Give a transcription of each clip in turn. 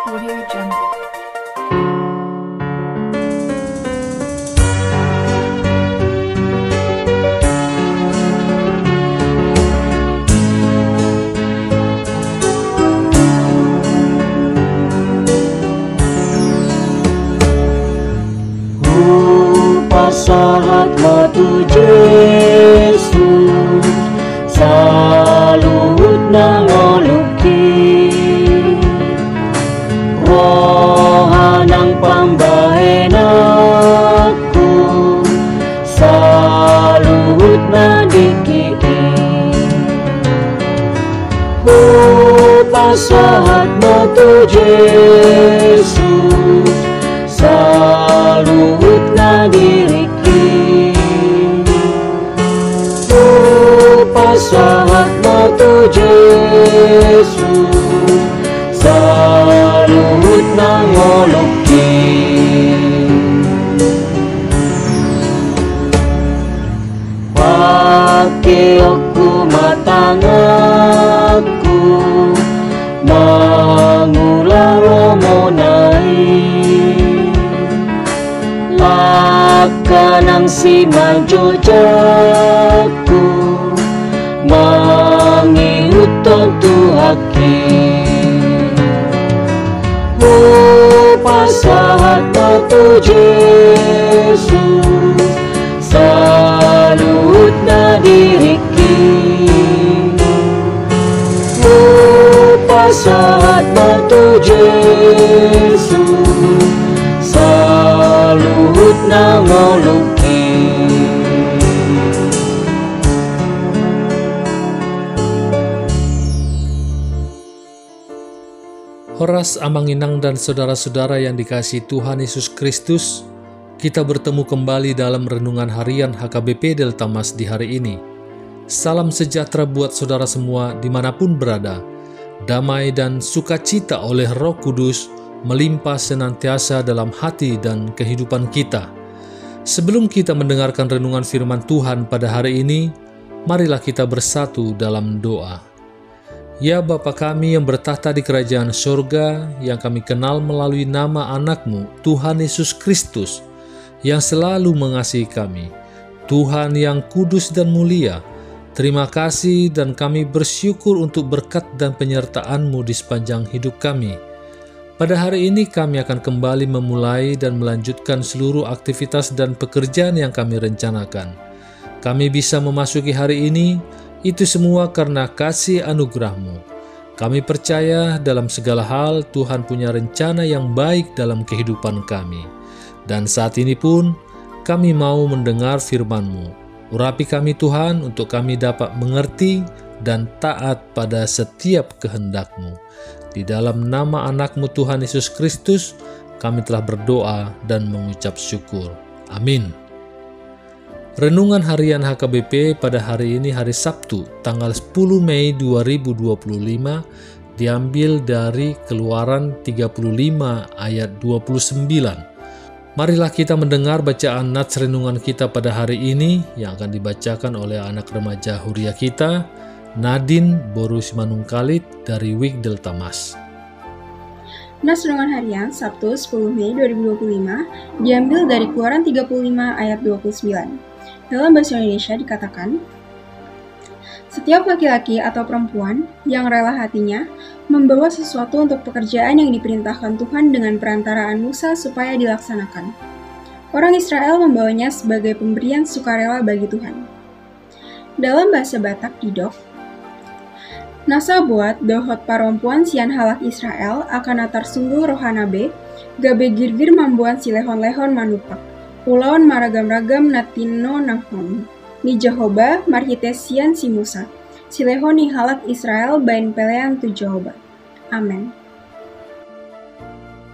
Audio Jungle. Sahat matu Yesus saluhut nangoluki rohanang pambahenaku saluhut nadiki pasahat matu Yesus saluhut nadiriki pasahat matu Yesus saluhut nangoloki pakeoku matangaku mangulah romonai lakanang si manjojaku mangihuton tuhaki pasahat matu Yesus saluhut nadiriki pasahat matu Yesus saluhut nangoluki Horas Amanginang dan saudara-saudara yang dikasihi Tuhan Yesus Kristus, kita bertemu kembali dalam renungan harian HKBP Delta Mas di hari ini. Salam sejahtera buat saudara semua dimanapun berada. Damai dan sukacita oleh Roh Kudus melimpah senantiasa dalam hati dan kehidupan kita. Sebelum kita mendengarkan renungan firman Tuhan pada hari ini, marilah kita bersatu dalam doa. Ya Bapa kami yang bertahta di kerajaan sorga, yang kami kenal melalui nama anak-Mu, Tuhan Yesus Kristus, yang selalu mengasihi kami. Tuhan yang kudus dan mulia, terima kasih dan kami bersyukur untuk berkat dan penyertaan-Mu di sepanjang hidup kami. Pada hari ini kami akan kembali memulai dan melanjutkan seluruh aktivitas dan pekerjaan yang kami rencanakan. Kami bisa memasuki hari ini, itu semua karena kasih anugerah-Mu. Kami percaya dalam segala hal Tuhan punya rencana yang baik dalam kehidupan kami. Dan saat ini pun kami mau mendengar firman-Mu. Urapi kami Tuhan untuk kami dapat mengerti dan taat pada setiap kehendak-Mu. Di dalam nama anak-Mu Tuhan Yesus Kristus, kami telah berdoa dan mengucap syukur. Amin. Renungan harian HKBP pada hari ini hari Sabtu, tanggal 10 Mei 2025, diambil dari Keluaran 35 ayat 29. Marilah kita mendengar bacaan nats renungan kita pada hari ini yang akan dibacakan oleh anak remaja Huria kita, Nadine Boru Simanungkalit dari WIK Delta Mas. Nats renungan harian Sabtu 10 Mei 2025 diambil dari Keluaran 35 ayat 29. Dalam bahasa Indonesia dikatakan, setiap laki-laki atau perempuan yang rela hatinya membawa sesuatu untuk pekerjaan yang diperintahkan Tuhan dengan perantaraan Musa supaya dilaksanakan. Orang Israel membawanya sebagai pemberian sukarela bagi Tuhan. Dalam bahasa Batak Didok, nasa buat dohot parompuan sian halak Israel akan atar sungguh rohanabe, gabe girgir mambuan si lehon-lehon manupak. Ulawan maragam-ragam natino nahon. Ni Jehoba marhitesian si Musa. Si lehon ni halak Israel bain pelean tu Jehoba. Amin.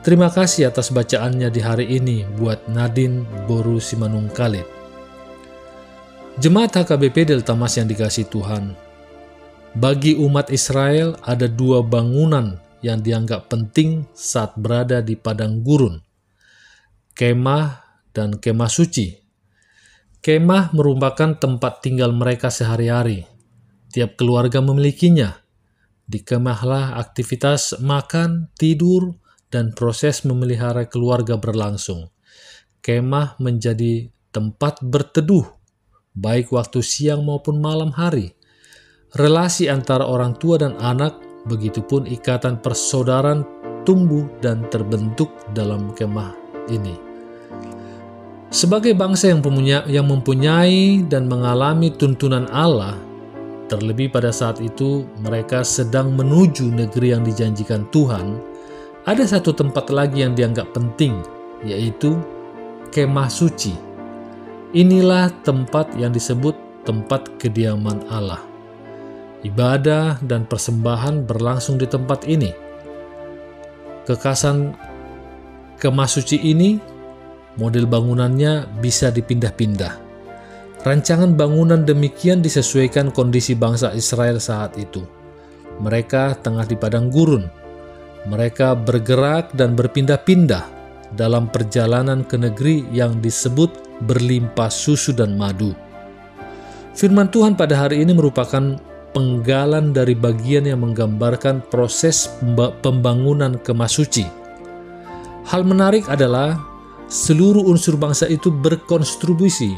Terima kasih atas bacaannya di hari ini buat Nadine Boru Simanungkalit. Jemaat HKBP Delta Mas yang dikasihi Tuhan, bagi umat Israel ada dua bangunan yang dianggap penting saat berada di padang gurun. Kemah dan kemah suci. Kemah merupakan tempat tinggal mereka sehari-hari. Tiap keluarga memilikinya. Di kemahlah aktivitas makan, tidur, dan proses memelihara keluarga berlangsung. Kemah menjadi tempat berteduh, baik waktu siang maupun malam hari. Relasi antara orang tua dan anak, begitupun ikatan persaudaraan tumbuh dan terbentuk dalam kemah ini. Sebagai bangsa yang mempunyai dan mengalami tuntunan Allah, terlebih pada saat itu mereka sedang menuju negeri yang dijanjikan Tuhan, ada satu tempat lagi yang dianggap penting, yaitu kemah suci. Inilah tempat yang disebut tempat kediaman Allah. Ibadah dan persembahan berlangsung di tempat ini. Kekasan kemah suci ini, model bangunannya bisa dipindah-pindah. Rancangan bangunan demikian disesuaikan kondisi bangsa Israel saat itu. Mereka tengah di padang gurun. Mereka bergerak dan berpindah-pindah dalam perjalanan ke negeri yang disebut berlimpah susu dan madu. Firman Tuhan pada hari ini merupakan penggalan dari bagian yang menggambarkan proses pembangunan kemah suci. Hal menarik adalah seluruh unsur bangsa itu berkontribusi,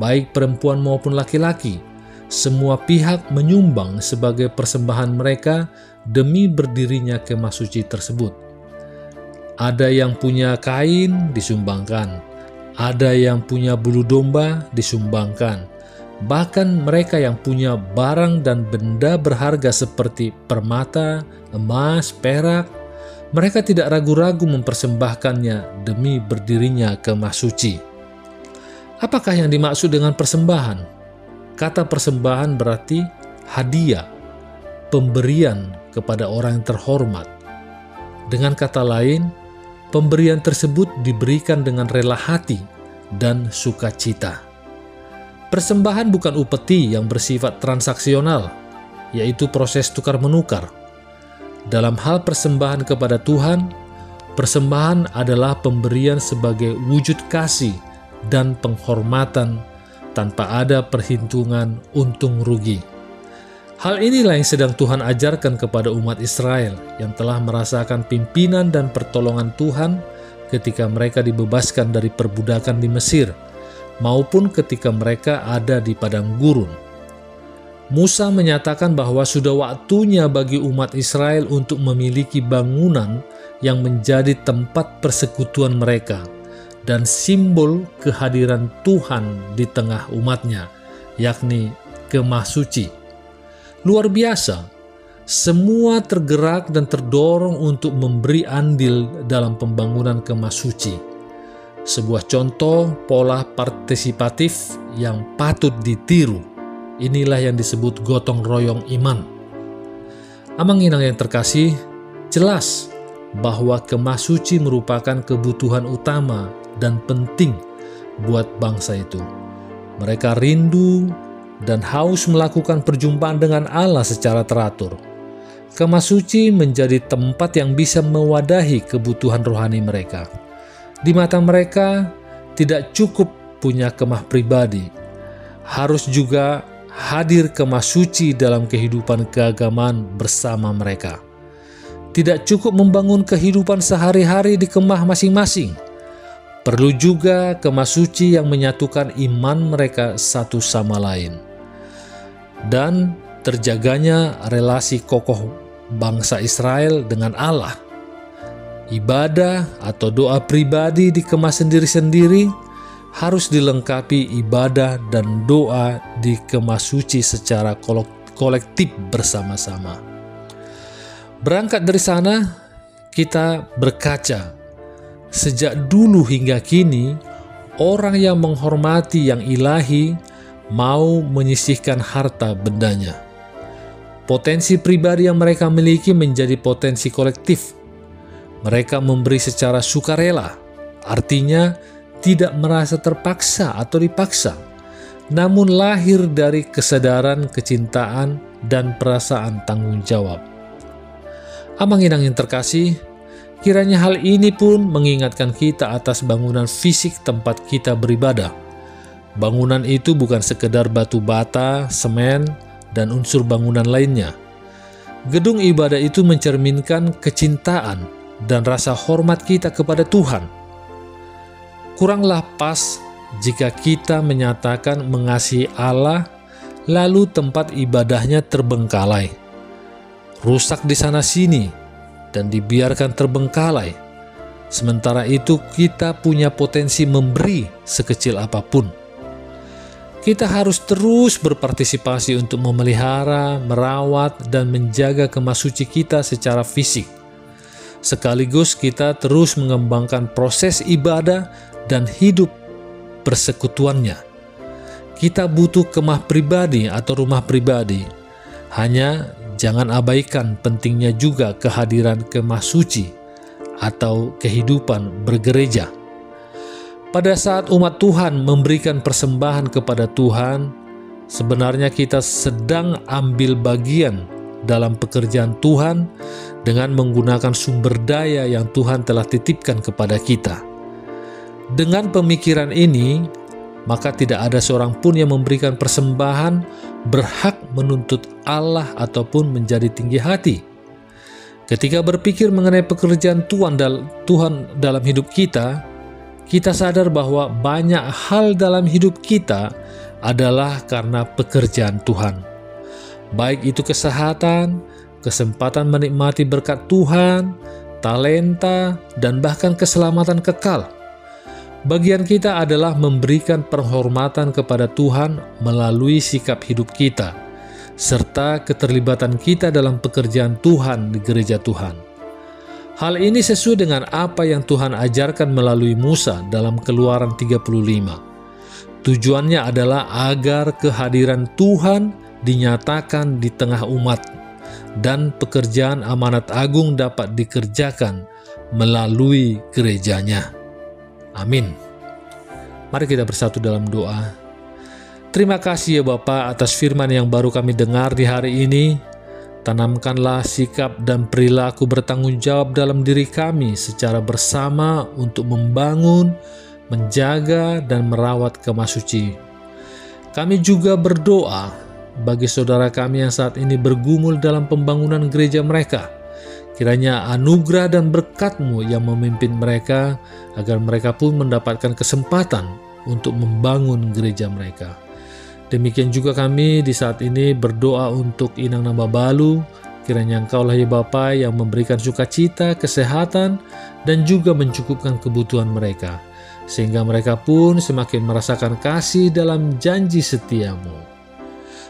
baik perempuan maupun laki-laki. Semua pihak menyumbang sebagai persembahan mereka demi berdirinya kemah suci tersebut. Ada yang punya kain disumbangkan, ada yang punya bulu domba disumbangkan. Bahkan mereka yang punya barang dan benda berharga seperti permata, emas, perak, mereka tidak ragu-ragu mempersembahkannya demi berdirinya kemah suci. Apakah yang dimaksud dengan persembahan? Kata persembahan berarti hadiah, pemberian kepada orang yang terhormat. Dengan kata lain, pemberian tersebut diberikan dengan rela hati dan sukacita. Persembahan bukan upeti yang bersifat transaksional, yaitu proses tukar-menukar. Dalam hal persembahan kepada Tuhan, persembahan adalah pemberian sebagai wujud kasih dan penghormatan tanpa ada perhitungan untung rugi. Hal inilah yang sedang Tuhan ajarkan kepada umat Israel yang telah merasakan pimpinan dan pertolongan Tuhan ketika mereka dibebaskan dari perbudakan di Mesir, maupun ketika mereka ada di padang gurun. Musa menyatakan bahwa sudah waktunya bagi umat Israel untuk memiliki bangunan yang menjadi tempat persekutuan mereka dan simbol kehadiran Tuhan di tengah umatnya, yakni kemah suci. Luar biasa, semua tergerak dan terdorong untuk memberi andil dalam pembangunan kemah suci. Sebuah contoh pola partisipatif yang patut ditiru. Inilah yang disebut gotong royong iman. Amang-inang yang terkasih, jelas bahwa kemah suci merupakan kebutuhan utama dan penting buat bangsa itu. Mereka rindu dan haus melakukan perjumpaan dengan Allah secara teratur. Kemah suci menjadi tempat yang bisa mewadahi kebutuhan rohani mereka. Di mata mereka tidak cukup punya kemah pribadi, harus juga hadir kemah suci dalam kehidupan keagamaan bersama mereka. Tidak cukup membangun kehidupan sehari-hari di kemah masing-masing. Perlu juga kemah suci yang menyatukan iman mereka satu sama lain. Dan terjaganya relasi kokoh bangsa Israel dengan Allah. Ibadah atau doa pribadi di kemah sendiri-sendiri harus dilengkapi ibadah dan doa di kemah suci secara kolektif bersama-sama. Berangkat dari sana, kita berkaca. Sejak dulu hingga kini, orang yang menghormati yang ilahi mau menyisihkan harta bendanya. Potensi pribadi yang mereka miliki menjadi potensi kolektif. Mereka memberi secara sukarela, artinya tidak merasa terpaksa atau dipaksa, namun lahir dari kesadaran, kecintaan, dan perasaan tanggung jawab. Amang-inang yang terkasih, kiranya hal ini pun mengingatkan kita atas bangunan fisik tempat kita beribadah. Bangunan itu bukan sekedar batu bata, semen, dan unsur bangunan lainnya. Gedung ibadah itu mencerminkan kecintaan, dan rasa hormat kita kepada Tuhan. Kuranglah pas jika kita menyatakan mengasihi Allah, lalu tempat ibadahnya terbengkalai, rusak di sana-sini, dan dibiarkan terbengkalai. Sementara itu kita punya potensi memberi sekecil apapun. Kita harus terus berpartisipasi untuk memelihara, merawat, dan menjaga kemah suci kita secara fisik. Sekaligus kita terus mengembangkan proses ibadah dan hidup persekutuannya. Kita butuh kemah pribadi atau rumah pribadi. Hanya jangan abaikan pentingnya juga kehadiran kemah suci atau kehidupan bergereja. Pada saat umat Tuhan memberikan persembahan kepada Tuhan, sebenarnya kita sedang ambil bagian dalam pekerjaan Tuhan dengan menggunakan sumber daya yang Tuhan telah titipkan kepada kita. Dengan pemikiran ini, maka tidak ada seorang pun yang memberikan persembahan berhak menuntut Allah ataupun menjadi tinggi hati. Ketika berpikir mengenai pekerjaan Tuhan dalam hidup kita sadar bahwa banyak hal dalam hidup kita adalah karena pekerjaan Tuhan. Baik itu kesehatan, kesempatan menikmati berkat Tuhan, talenta, dan bahkan keselamatan kekal. Bagian kita adalah memberikan penghormatan kepada Tuhan melalui sikap hidup kita, serta keterlibatan kita dalam pekerjaan Tuhan di gereja Tuhan. Hal ini sesuai dengan apa yang Tuhan ajarkan melalui Musa dalam Keluaran 35. Tujuannya adalah agar kehadiran Tuhan dinyatakan di tengah umat dan pekerjaan amanat agung dapat dikerjakan melalui gerejanya. Amin. Mari kita bersatu dalam doa. Terima kasih ya Bapa atas firman yang baru kami dengar di hari ini. Tanamkanlah sikap dan perilaku bertanggung jawab dalam diri kami secara bersama untuk membangun, menjaga, dan merawat kemah suci. Kami juga berdoa bagi saudara kami yang saat ini bergumul dalam pembangunan gereja mereka. Kiranya anugerah dan berkat-Mu yang memimpin mereka agar mereka pun mendapatkan kesempatan untuk membangun gereja mereka. Demikian juga kami di saat ini berdoa untuk Inang Nambabalu. Kiranya Engkaulah ya Bapa yang memberikan sukacita, kesehatan, dan juga mencukupkan kebutuhan mereka, sehingga mereka pun semakin merasakan kasih dalam janji setia-Mu.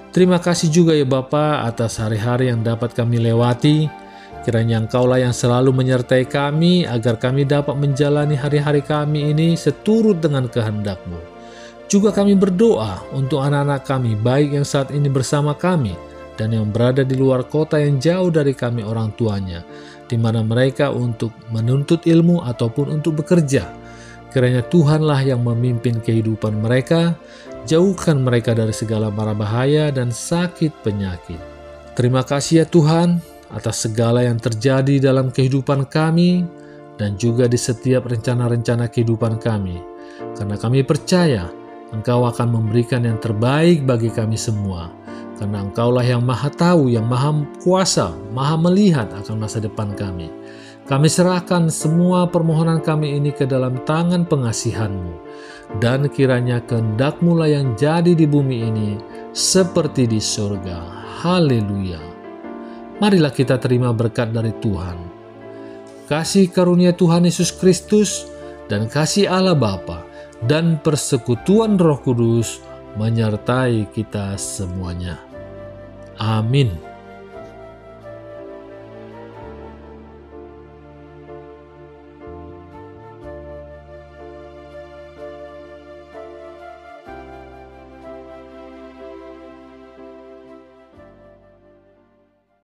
Terima kasih juga ya Bapa atas hari-hari yang dapat kami lewati. Kiranya Engkaulah yang selalu menyertai kami agar kami dapat menjalani hari-hari kami ini seturut dengan kehendak-Mu. Juga kami berdoa untuk anak-anak kami, baik yang saat ini bersama kami dan yang berada di luar kota yang jauh dari kami orang tuanya, di mana mereka untuk menuntut ilmu ataupun untuk bekerja. Kiranya Tuhanlah yang memimpin kehidupan mereka, jauhkan mereka dari segala mara bahaya dan sakit penyakit. Terima kasih ya Tuhan atas segala yang terjadi dalam kehidupan kami dan juga di setiap rencana-rencana kehidupan kami, karena kami percaya Engkau akan memberikan yang terbaik bagi kami semua, karena Engkaulah yang maha tahu, yang maha kuasa, maha melihat akan masa depan kami. Kami serahkan semua permohonan kami ini ke dalam tangan pengasihan-Mu, dan kiranya kehendak-Mu lah yang jadi di bumi ini seperti di surga. Haleluya. Marilah kita terima berkat dari Tuhan. Kasih karunia Tuhan Yesus Kristus dan kasih Allah Bapa dan persekutuan Roh Kudus menyertai kita semuanya. Amin.